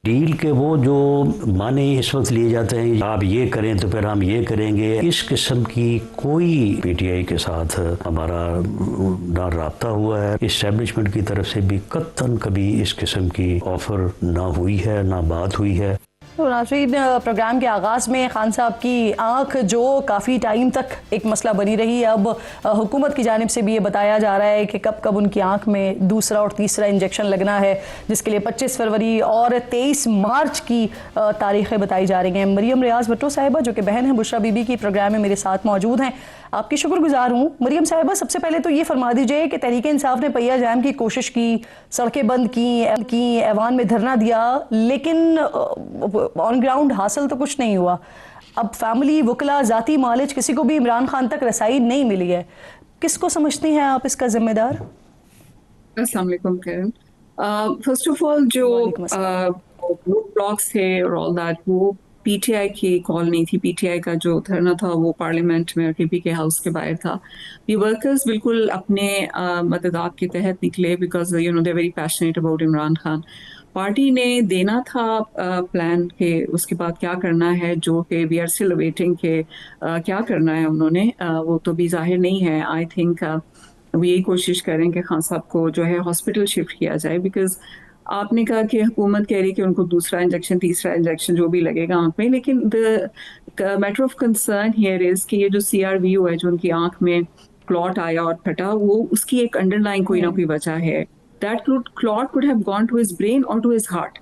Deal के वो जो माने इस वक्त लिए जाते हैं, आप ये करें तो फिर हम ये करेंगे, इस किस्म की कोई पीटीआई के साथ हमारा ना राब्ता हुआ है। इस्टेब्लिशमेंट की तरफ से भी कतन कभी इस किस्म की ऑफर ना हुई है, ना बात हुई है। तो नाज़रीन, प्रोग्राम के आगाज़ में खान साहब की आंख जो काफ़ी टाइम तक एक मसला बनी रही, अब हुकूमत की जानिब से भी ये बताया जा रहा है कि कब कब उनकी आंख में दूसरा और तीसरा इंजेक्शन लगना है, जिसके लिए 25 फरवरी और 23 मार्च की तारीखें बताई जा रही हैं। मरियम रियाज भट्टो साहिबा, जो कि बहन है बुशरा बीबी की, प्रोग्राम में मेरे साथ मौजूद हैं। आपकी शुक्रगुजार हूँ। मरियम साहिबा, सबसे पहले तो ये फरमा दीजिए कि तहरीक इंसाफ ने पहिया जाम की कोशिश की, सड़कें बंद की, ऐवान में धरना दिया, लेकिन ऑन ग्राउंड हासिल तो कुछ नहीं हुआ। अब फैमिली, वकला, जाती मालिज, किसी को भी इमरान खान तक रसाई नहीं मिली है। किसको समझती हैं आप इसका जिम्मेदार? अस्सलाम वालेकुम कैरन। फर्स्ट ऑफ ऑल जो ब्लॉग्स थे और ऑल दैट, वो पीटीआई की कॉल नहीं थी। पीटीआई का जो धरना था वो पार्लियामेंट में केपी के हाउस के बाहर था। ये वर्कर्स बिल्कुल अपने मददात के तहत निकले, because you know they very passionate about Imran Khan. Party ने देना था प्लान के उसके बाद क्या करना है, जो कि वी आर स्टिल वेटिंग के क्या करना है उन्होंने, वो तो भी जाहिर नहीं है। आई थिंक वो यही कोशिश करें कि खान साहब को जो है हॉस्पिटल शिफ्ट किया जाए, बिकॉज आपने कहा कि हुकूमत कह रही कि उनको दूसरा इंजेक्शन, तीसरा इंजेक्शन जो भी लगेगा आंख में, लेकिन the matter of concern here is कि ये जो CRVO है, जो उनकी आंख में क्लॉट आया और फटा, वो उसकी एक अंडरलाइन कोई ना कोई वजह है। That clot could have gone to his brain और टू हिज हार्ट,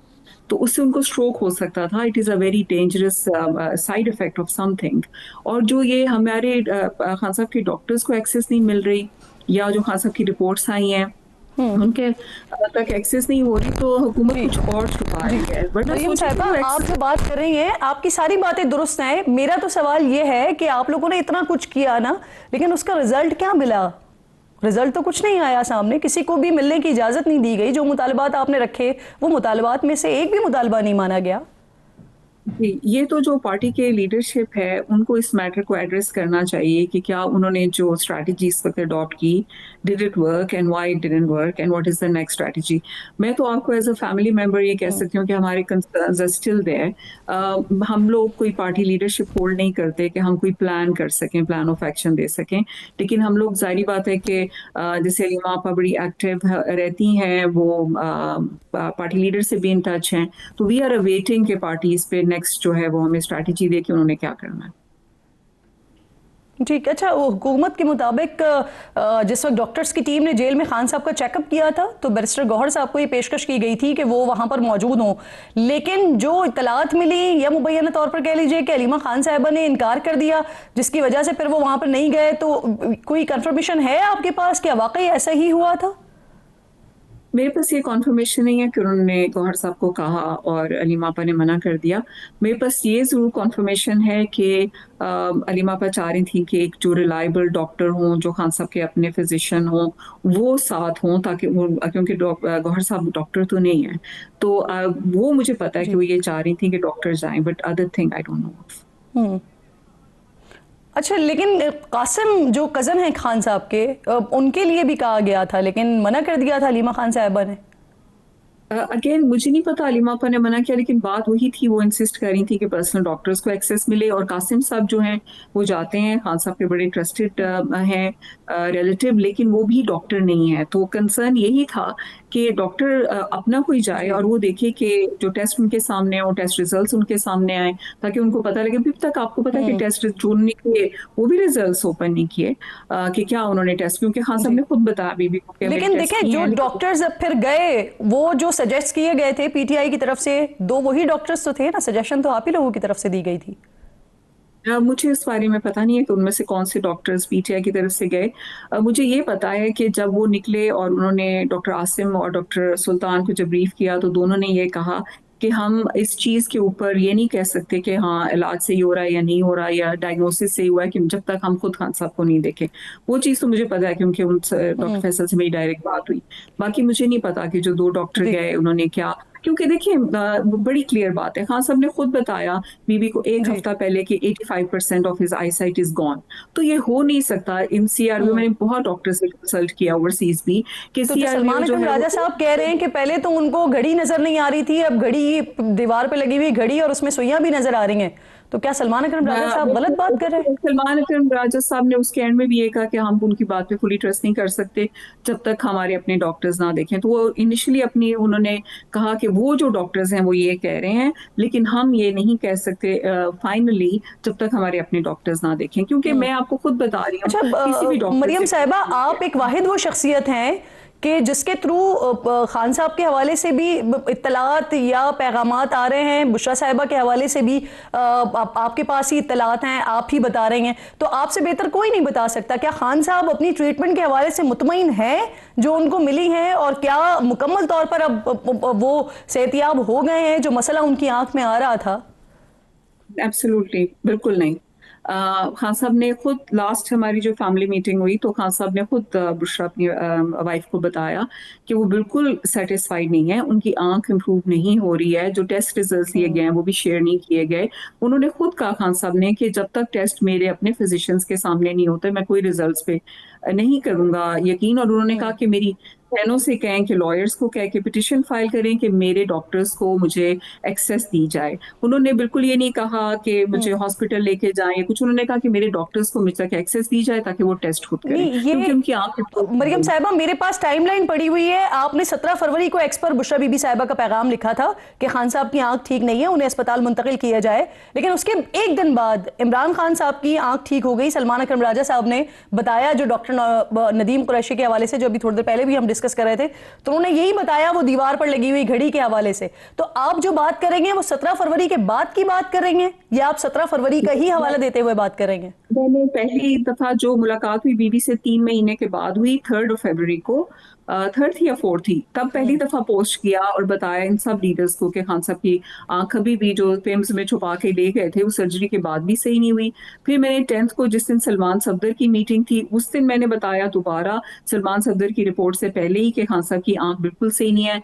तो उससे उनको स्ट्रोक हो सकता था। It is a very dangerous side effect of something. और जो ये हमारे खान साहब के डॉक्टर्स को एक्सेस नहीं मिल रही, या जो खान साहब की रिपोर्ट्स आई हैं उनके तक एक्सेस नहीं हो रही, तो हुकूमत कुछ और छुपा रही है। मरियम साहिबा, आप जो बात कर रही हैं, आपकी सारी बातें दुरुस्त हैं। मेरा तो सवाल ये है कि आप लोगों ने इतना कुछ किया ना, लेकिन उसका रिजल्ट क्या मिला? रिजल्ट तो कुछ नहीं आया सामने, किसी को भी मिलने की इजाजत नहीं दी गई। जो मुतालबात आपने रखे, वो मुतालबात में से एक भी मुतालबा नहीं माना गया। जी, ये तो जो पार्टी के लीडरशिप है उनको इस मैटर को एड्रेस करना चाहिए कि क्या उन्होंने जो स्ट्रैटेजी इस वक्त अडॉप्ट की, did it work and why it didn't work and what is the next strategy. मैं तो आपको एज अ फैमिली मेंबर ये कह सकती हूँ कि हमारे कंसर्न्स आर स्टिल देयर। हम लोग कोई पार्टी लीडरशिप होल्ड नहीं करते कि हम कोई प्लान कर सकें, प्लान ऑफ एक्शन दे सकें, लेकिन हम लोग जाहिर बात है कि जैसे अलीमा आपा बड़ी एक्टिव रहती हैं, वो पार्टी लीडर से भी इन टच हैं, तो वी आर अवेटिंग के पार्टी इस पे नेक्स्ट जो है वो हमें स्ट्रैटेजी दे कि उन्होंने क्या करना है। ठीक। अच्छा, हुकूमत के मुताबिक जिस वक्त डॉक्टर्स की टीम ने जेल में खान साहब का चेकअप किया था, तो बैरिस्टर गौहर साहब को ये पेशकश की गई थी कि वो वहां पर मौजूद हों, लेकिन जो इतलात मिली, या मुबैना तौर पर कह लीजिए कि अलीमा खान साहिबा ने इनकार कर दिया, जिसकी वजह से फिर वो वहां पर नहीं गए। तो कोई कंफर्मेशन है आपके पास कि वाकई ऐसा ही हुआ था? मेरे पास ये कॉन्फर्मेशन नहीं है कि उन्होंने गौहर साहब को कहा और अलीमा आपा ने मना कर दिया। मेरे पास ये ज़रूर कॉन्फर्मेशन है कि अलीमा आपा चाह रही थी कि एक जो रिलायबल डॉक्टर हों, जो खान साहब के अपने फिजिशियन हों, वो साथ हों, ताकि वो, क्योंकि गौहर साहब डॉक्टर तो नहीं है, तो वो मुझे पता है कि वो ये चाह रही थी कि डॉक्टर जाएं, but other thing I don't know. अच्छा, लेकिन कासिम जो कज़न है खान साहब के, उनके लिए भी कहा गया था, लेकिन मना कर दिया था अलीमा खान साहिबा ने। अगेन मुझे नहीं पता अलीमा आपा ने मना किया, लेकिन बात वही थी, वो इंसिस्ट कर रही थी कि पर्सनल डॉक्टर्स को एक्सेस मिले। और कासिम साहब जो हैं वो जाते हैं, खान साहब के बड़े ट्रस्टेड हैं रिलेटिव, लेकिन वो भी डॉक्टर नहीं है। तो कंसर्न यही था कि डॉक्टर अपना कोई जाए और वो देखे कि जो टेस्ट उनके सामने हो, टेस्ट रिजल्ट्स उनके सामने आए, ताकि उनको पता लगे। अभी तक आपको पता है कि टेस्ट जो निकले वो भी रिजल्ट्स ओपन नहीं किए कि क्या उन्होंने टेस्ट, क्योंकि खान साहब ने खुद बताया बीबी को। लेकिन देखें, जो डॉक्टर्स फिर गए, वो जो सजेस्ट किए गए थे पीटीआई की तरफ से, दो वही डॉक्टर्स तो थे ना, सजेशन तो आप ही लोगों की तरफ से दी गई थी। मुझे इस बारे में पता नहीं है कि उनमें से कौन से डॉक्टर्स पीटीआई की तरफ से गए। मुझे ये पता है कि जब वो निकले और उन्होंने डॉक्टर आसिम और डॉक्टर सुल्तान को जब ब्रीफ किया, तो दोनों ने ये कहा कि हम इस चीज़ के ऊपर ये नहीं कह सकते कि हाँ इलाज से ही हो रहा है या नहीं हो रहा है, या डायग्नोसिस से ही हुआ है, कि जब तक हम खुद खान साहब को नहीं देखें। वो चीज़ तो मुझे पता है क्योंकि उनसे डॉक्टर फैसल से मेरी डायरेक्ट बात हुई। बाकी मुझे नहीं पता कि जो दो डॉक्टर गए उन्होंने क्या क्योंकि देखिए बड़ी क्लियर बात है, खान साहब ने खुद बताया बीबी को एक जी। हफ्ता पहले कि 85% of his I site is gone. तो ये हो नहीं सकता। इन सीआरबीओ मैंने बहुत डॉक्टर से कंसल्ट किया ओवरसीज भी कि तो सीआरबीओ सलमान जो अकरम है राजा साहब कह रहे हैं कि पहले तो उनको घड़ी नजर नहीं आ रही थी, अब घड़ी, दीवार पे लगी हुई घड़ी और उसमें सुइयां भी नजर आ रही हैं। तो क्या सलमान अकरम राजा साहब गलत बात कर रहे हैं? सलमान अकरम राजा साहब ने उसके एंड में भी ये कहा कि हम उनकी बात पे फुली ट्रस्ट नहीं कर सकते जब तक हमारे अपने डॉक्टर्स ना देखें। तो वो इनिशियली अपनी उन्होंने कहा कि वो जो डॉक्टर्स हैं वो ये कह रहे हैं, लेकिन हम ये नहीं कह सकते फाइनली जब तक हमारे अपने डॉक्टर्स ना देखें, क्योंकि मैं आपको खुद बता रही हूँ अच्छा, किसी भी डॉक्टर मरियम से साहिबा, आप एक वाहिद वो शख्सियत हैं कि जिसके थ्रू खान साहब के हवाले से भी इत्तलात या पैगामात आ रहे हैं, बुशरा साहिबा के हवाले से भी आपके पास ही इत्तलात हैं, आप ही बता रहे हैं, तो आपसे बेहतर कोई नहीं बता सकता। क्या खान साहब अपनी ट्रीटमेंट के हवाले से मुतमईन हैं जो उनको मिली हैं, और क्या मुकम्मल तौर पर अब वो सेहतियाब हो गए हैं जो मसला उनकी आंख में आ रहा था? एब्सोल्युटली बिल्कुल नहीं। खान साहब ने खुद, लास्ट हमारी जो फैमिली मीटिंग हुई तो खान साहब ने खुद बुशरा अपनी वाइफ को बताया कि वो बिल्कुल सेटिस्फाइड नहीं है, उनकी आंख इंप्रूव नहीं हो रही है, जो टेस्ट रिजल्ट्स दिए गए हैं वो भी शेयर नहीं किए गए। उन्होंने खुद कहा खान साहब ने कि जब तक टेस्ट मेरे अपने फिजिशियंस के सामने नहीं होते मैं कोई रिजल्ट्स पे नहीं करूंगा यकीन। और उन्होंने कहा कि मेरी बहनों से कहें कि लॉयर्स को कह के पिटिशन फाइल करें कि मेरे डॉक्टर्स को मुझे एक्सेस दी जाए। उन्होंने बिल्कुल ये नहीं कहा कि मुझे हॉस्पिटल लेके जाएं कुछ, उन्होंने कहा कि मेरे डॉक्टर्स को मुझ तक एक्सेस दी जाए ताकि वो टेस्ट खुद करें, नहीं, क्योंकि उनकी आंख मरियम साहिबा, मेरे पास टाइमलाइन पड़ी हुई है। आपने 17 फरवरी को एक्स पर बुशरा बीबी साहिबा का पैगाम लिखा था कि खान साहब की आंख ठीक नहीं है, उन्हें अस्पताल मुंतकिल किया जाए, लेकिन उसके एक दिन बाद इमरान खान साहब की आंख ठीक हो गई। सलमान अकरम राजा साहब ने बताया, जो डॉक्टर नदीम कुरैशी के हवाले से जो अभी थोड़ी देर पहले भी हम डिस्कस कर रहे थे, तो उन्होंने यही बताया वो दीवार पर लगी हुई घड़ी के हवाले से। तो आप जो बात करेंगे वो 17 फरवरी के बाद की बात करेंगे या आप 17 फरवरी का ही हवाला देते हुए बात करेंगे? मैंने पहली दफा जो मुलाकात हुई बीबी से 3 महीने के बाद हुई, 3 फरवरी को, 3 थी या 4 थी, तब पहली दफा पोस्ट किया और बताया इन सब लीडर्स को कि खान साहब की आंख अभी भी जो पेम्स में छुपा के ले गए थे वो सर्जरी के बाद भी सही नहीं हुई। फिर मैंने 10 को, जिस दिन सलमान सफदर की मीटिंग थी, उस दिन मैंने बताया दोबारा सलमान सफदर की रिपोर्ट से पहले ही कि खान साहब की आंख बिल्कुल सही नहीं है,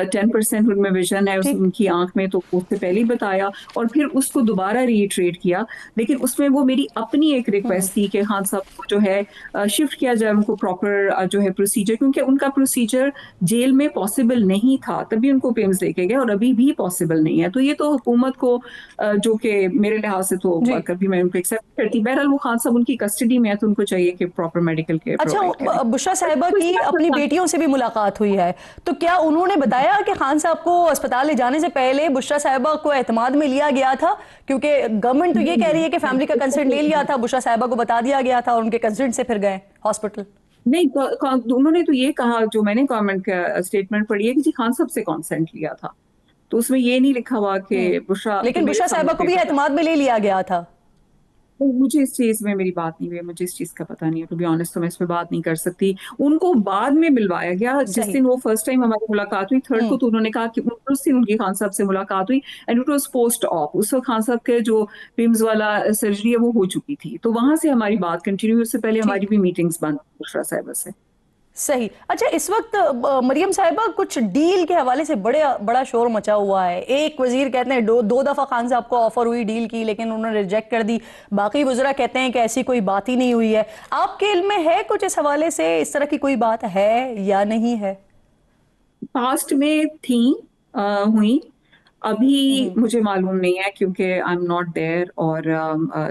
10% उनमें विजन है उनकी आंख में, तो उससे पहले ही बताया और फिर उसको दोबारा रीट्रेट किया। लेकिन उसमें वो मेरी अपनी एक रिक्वेस्ट थी कि खान साहब को जो है शिफ्ट किया जाए, उनको प्रॉपर जो है प्रोसीजर, क्योंकि उनका प्रोसीजर जेल में पॉसिबल नहीं था, तभी उनको पेम्स लेके गए और अभी भी पॉसिबल नहीं है। तो ये तो हुकूमत को जो कि मेरे लिहाज से तो कभी मैं उनको एक्सेप्ट करती। बहरहाल वो खान साहब उनकी कस्टडी में है तो उनको चाहिए कि प्रॉपर मेडिकल केयर। अच्छा, बुशरा साहिबा की अपनी बेटियों से भी मुलाकात हुई है, तो क्या उन्होंने बताया कि खान साहब को अस्पताल ले जाने से पहले बुशरा साहिबा को एतमाद में लिया गया था? क्योंकि गवर्नमेंट तो ये कह रही है कि फैमिली का कंसेंट ले लिया था, बुशरा साहिबा को बता दिया गया था और उनके कंसेंट से फिर गए हॉस्पिटल। नहीं, उन्होंने तो ये कहा, जो मैंने गवर्नमेंट का स्टेटमेंट पढ़ी है, कि जी खान साहब से कॉन्सेंट लिया था, तो उसमें ये नहीं लिखा हुआ कि बुशरा, लेकिन बुशरा साहिबा को भी एतमाद में ले लिया गया था। मुझे इस चीज में मेरी बात नहीं हुई, मुझे इस चीज का पता नहीं है, टू बी ऑनेस्ट, तो मैं इस पे बात नहीं कर सकती। उनको बाद में मिलवाया गया, जिस दिन वो फर्स्ट टाइम हमारी मुलाकात हुई 3 को, तो उन्होंने कहा कि उस दिन उनकी खान साहब से मुलाकात हुई and it was post op. उस वक्त खान साहब के जो पिम्स वाला सर्जरी है वो हो चुकी थी, तो वहां से हमारी बात कंटिन्यू हुई। उससे पहले हमारी भी मीटिंग्स बंद बुशरा साहिबा से। सही। अच्छा, इस वक्त मरियम साहिबा, कुछ डील के हवाले से बड़ा शोर मचा हुआ है। एक वजीर कहते हैं दो दफा खान साहब को ऑफर हुई डील की, लेकिन उन्होंने रिजेक्ट कर दी। बाकी वज़रा कहते हैं कि ऐसी कोई बात ही नहीं हुई है। आपके इल्म में है कुछ इस हवाले से, इस तरह की कोई बात है या नहीं है? पास्ट में थी, हुई, अभी मुझे मालूम नहीं है क्योंकि आई एम नॉट देयर। और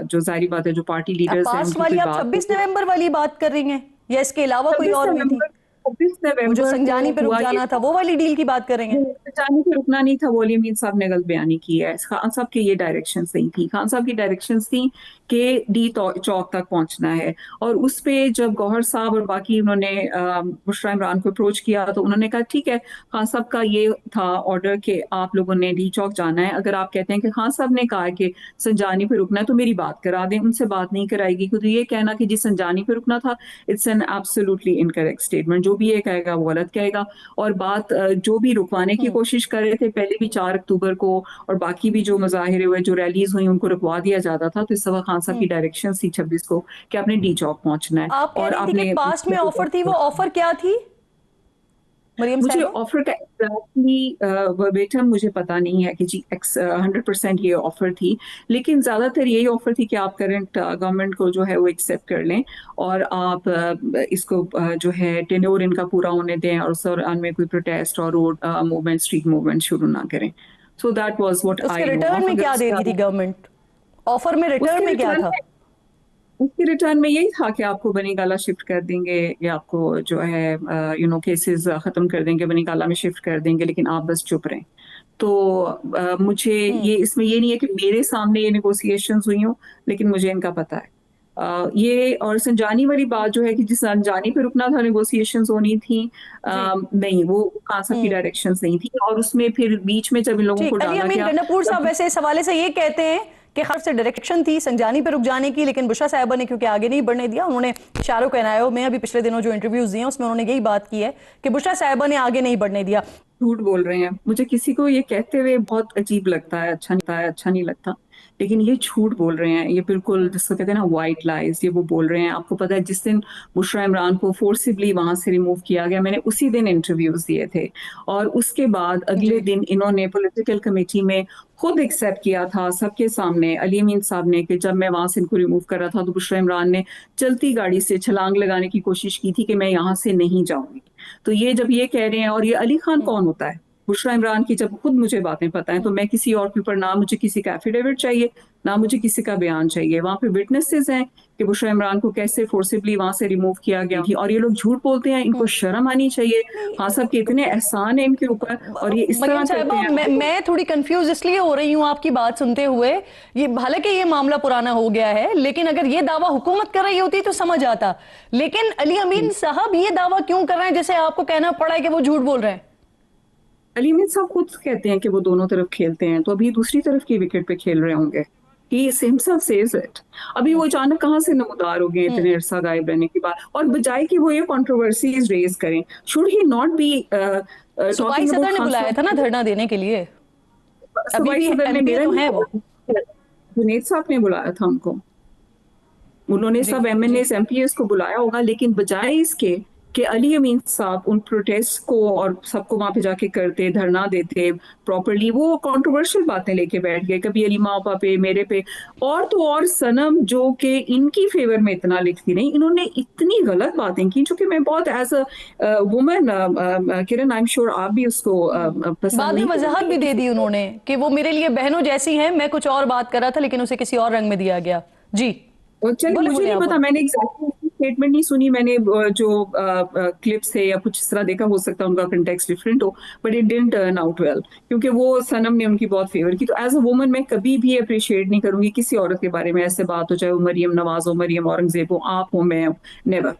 जो जाहिर बात है जो पार्टी लीडर्स हैं पास्ट वाली आप 26 नवंबर वाली बात कर रही हैं या इसके अलावा कोई और हुई थी? 26 नवंबर जो संजानी पे रुक जाना था, वो वाली डील की बात करेंगे? संजानी पे रुकना नहीं था, वो अली अमीन साहब ने गलत बयानी की है। खान साहब की ये डायरेक्शंस नहीं थी। खान साहब की डायरेक्शंस थी कि डी चौक तक पहुंचना है, और उस पे जब गौहर साहब और बाकी उन्होंने बुशरा इमरान को अप्रोच किया तो उन्होंने कहा ठीक है, खान साहब का ये था ऑर्डर कि आप लोगों ने डी चौक जाना है। अगर आप कहते हैं कि खान साहब ने कहा कि संजानी पे रुकना है तो मेरी बात करा दें, उनसे बात नहीं कराएगी। क्योंकि ये कहना कि जी संजानी पे रुकना था, it's an absolutely incorrect statement. जो भी ये कहेगा वो गलत कहेगा। और बात जो भी रुकवाने की कोशिश कर रहे थे, पहले भी 4 अक्टूबर को और बाकी भी जो मुजाहिरे हुए, जो रैलीज हुई, उनको रुकवा दिया जाता था। तो इस वक्त खान साहब की डायरेक्शन थी 26 को कि आपने डी चौक पहुंचना है। आप कह और रही थी कि आपने पास्ट में ऑफर थी, वो ऑफर क्या थी? मरियम मुझे साहिबा? ऑफर का एग्जैक्टली वर्बेटम मुझे पता नहीं है कि जी 100% ये ऑफर थी, लेकिन ज्यादातर यही ऑफर थी कि आप करंट गवर्नमेंट को जो है वो एक्सेप्ट कर लें और आप इसको जो है टेन्योर इनका पूरा होने दें और उस दौरान में कोई प्रोटेस्ट और रोड मूवमेंट, स्ट्रीट मूवमेंट शुरू ना करें। सो दैट वाज व्हाट उसके आई नो। रिटर्न में क्या दे रही थी गवर्नमेंट? ऑफर में रिटर्न में क्या था? उसके रिटर्न में यही था कि आपको बनीगाला शिफ्ट कर देंगे या आपको जो है केसेस खत्म कर देंगे, बनीगाला में शिफ्ट कर देंगे, लेकिन आप बस चुप रहें। तो मुझे ये इसमें ये नहीं है कि मेरे सामने ये नेगोशिएशंस हुई हों, लेकिन मुझे इनका पता है। ये और संजानी वाली बात जो है कि जिस संजानी पे रुकना था, नेगोशिएशंस होनी थी, नहीं, वो खान साहब की डायरेक्शंस नहीं थी। और उसमें फिर बीच में जब इन लोगों को ठीक, अली डाला अमीन गया, गंडापुर साहब वैसे इस हवाले से ये कहते हैं कि खास से डायरेक्शन थी संजानी पे रुक जाने की, लेकिन बुशरा साहिबा ने क्योंकि आगे नहीं बढ़ने दिया, उन्होंने इशारों के नायो में अभी पिछले दिनों जो इंटरव्यूज दिए उसमें उन्होंने यही बात की है कि बुशरा साहिबा ने आगे नहीं बढ़ने दिया। झूठ बोल रहे हैं। मुझे किसी को ये कहते हुए बहुत अजीब लगता है, अच्छा नहीं लगता, लेकिन ये झूठ बोल रहे हैं। ये बिल्कुल जिसको कहते हैं ना वाइट लाइज, ये वो बोल रहे हैं। आपको पता है जिस दिन बुशरा इमरान को फोर्सिबली वहां से रिमूव किया गया, मैंने उसी दिन इंटरव्यूज दिए थे और उसके बाद अगले दिन इन्होंने पॉलिटिकल कमेटी में खुद एक्सेप्ट किया था सबके सामने, अली अमीन साहब ने, कि जब मैं वहां से इनको रिमूव कर रहा था तो बुशरा इमरान ने चलती गाड़ी से छलांग लगाने की कोशिश की थी कि मैं यहाँ से नहीं जाऊंगी। तो ये जब ये कह रहे हैं, और ये अली खान कौन होता है? बुशरा इमरान की जब खुद मुझे बातें पता है, तो मैं किसी और के ऊपर, ना मुझे किसी का एफिडेविट चाहिए, ना मुझे किसी का बयान चाहिए। वहां पे विटनेसेस हैं कि बुशरा इमरान को कैसे फोर्सिबली वहां से रिमूव किया गया थी, और ये लोग झूठ बोलते हैं। इनको शर्म आनी चाहिए। हाँ साहब के इतने एहसान है इनके ऊपर, और ये इस तरह करते हैं। मैं थोड़ी कंफ्यूज इसलिए हो रही हूँ आपकी बात सुनते हुए। ये हालांकि ये मामला पुराना हो गया है, लेकिन अगर ये दावा हुकूमत कर रही होती तो समझ आता, लेकिन अली अमीन साहब ये दावा क्यों कर रहे हैं जैसे आपको कहना पड़ा है कि वो झूठ बोल रहे हैं? अली अमीन साहब खुद कहते हैं कि वो दोनों तरफ खेलते हैं, तो अभी दूसरी तरफ की विकेट पे खेल रहे होंगे। He himself says it. अभी वो अचानक कहाँ से नमूदार हो गए इतने अरसा गायब रहने के बाद, और बजाय कि वो ये कंट्रोवर्सीज रेज करें, शुड ही नॉट बी सूबाई सदर ने बुलाया था ना धरना देने के लिए। सूबाई सदर ने, मेरा तो है वो जुनेद साहब ने बुलाया था हमको, उन्होंने सब एमएनएस एमपीएस को बुलाया होगा, लेकिन बजाय इसके कि अली अमीन साहब उन प्रोटेस्ट को और सबको वहां पे जाके करते, धरना देते प्रॉपरली, वो कंट्रोवर्शियल बातें लेके बैठ गए, कभी अली मापा पे, मेरे पे, और तो और सनम जो कि इनकी फेवर में इतना लिखती नहीं, इन्होंने इतनी गलत बातें की, जो कि मैं बहुत as a woman, Kiran I am sure आप भी उसको पसंद बाद में वजाहत भी दे दी उन्होंने कि वो मेरे लिए बहनों जैसी हैं, मैं कुछ और बात कर रहा था लेकिन उसे किसी और रंग में दिया गया। जी चलिए, मुझे नहीं पता, मैंने एग्जैक्टली स्टेटमेंट नहीं सुनी, मैंने जो क्लिप्स थे या कुछ इस तरह देखा, हो सकता है उनका कंटेक्स्ट डिफरेंट हो, but it didn't turn out well, क्योंकि वो सनम ने उनकी बहुत फेवर की। तो एज अ वुमन मैं कभी भी अप्रिशिएट नहीं करूंगी किसी औरत के बारे में ऐसे बात हो, चाहे वो मरियम नवाज हो, मरियम औरंगजेब हो, आप हो, मैं, नेवर।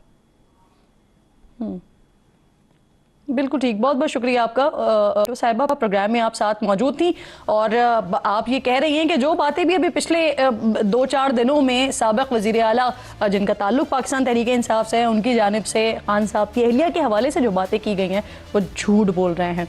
बिल्कुल ठीक, बहुत बहुत शुक्रिया आपका। तो साहिबा प्रोग्राम में आप साथ मौजूद थी और आप ये कह रही हैं कि जो बातें भी अभी पिछले 2-4 दिनों में साबिक वज़ीर आला जिनका ताल्लुक पाकिस्तान तहरीक इंसाफ से है, उनकी जानिब से खान साहब की अहलिया के हवाले से जो बातें की गई हैं वो झूठ बोल रहे हैं।